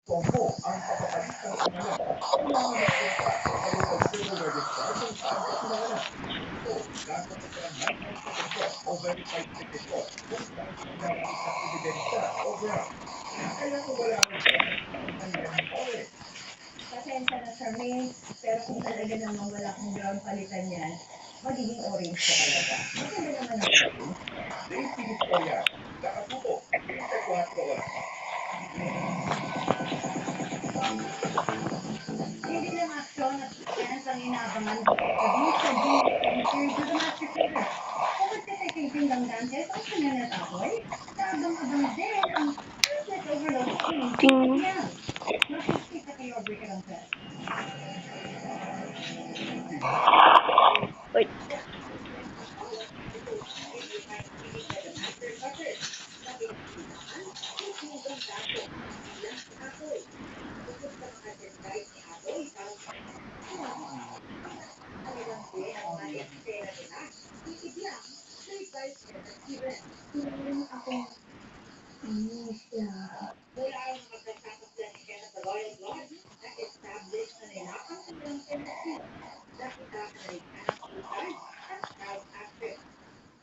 Opo, ang pagpapalit ng pangalan. Kailangan magpunta sa local civil registrar kung saan ka pinanganak. Ito, gagawin ka ng licensed signature o verified signature kung saan ka nagamit ng ebidensya o grant. Kaya kung wala kang grant, tanggal mo pa rin. Pasensya na sa May, pero kung talaga namang wala kong ground palitan yan, magiging orange ka talaga. Maganda naman ang orange. Daisy Victoria, nakatuto, 34 oras. Hindi lang aksyon at fans ang inaabangan pagdating sa June series na The Master Singer. Bukod sa technical ng dances, ang kanya natakoy, kaabang-abang din ang Sunset Overload Queen Ting. Yang. Nakikita kayo, break it on set. Wait.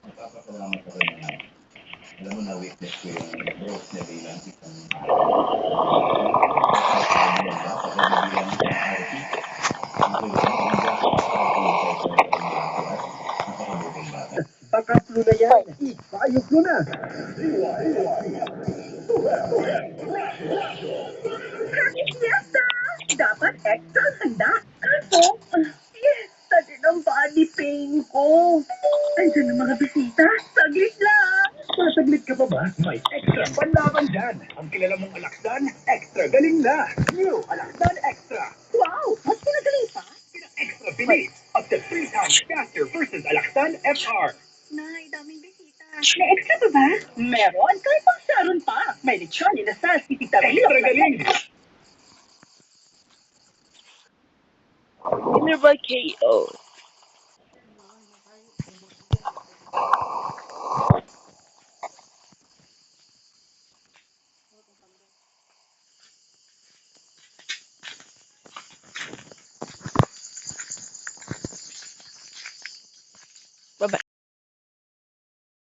Magpapasalamat ako na, alam mo na witness ko yung growth niya bilang isang bilang isang artist. Napakabuting bata. Pakatlo na yan. Ipayog ko na. Happy Fiesta! Dapat extra handa. Kaso, fiesta din ang body pain ko. Andiyan ang mga bisita. Saglit lang. Masaglit ka pa ba? May extra panlaban dyan. Ang kilala mong Alakdan, extra galing na. New Alakdan Extra. Wow! Mas pinagaling pa? Extra bilis. Up to 3 times faster versus Alakdan FR. Nay, daming bisita. May extra pa ba? Meron. Kahit pang saron pa. May lechon, inasal, titita. Extra galing. Winner by KO.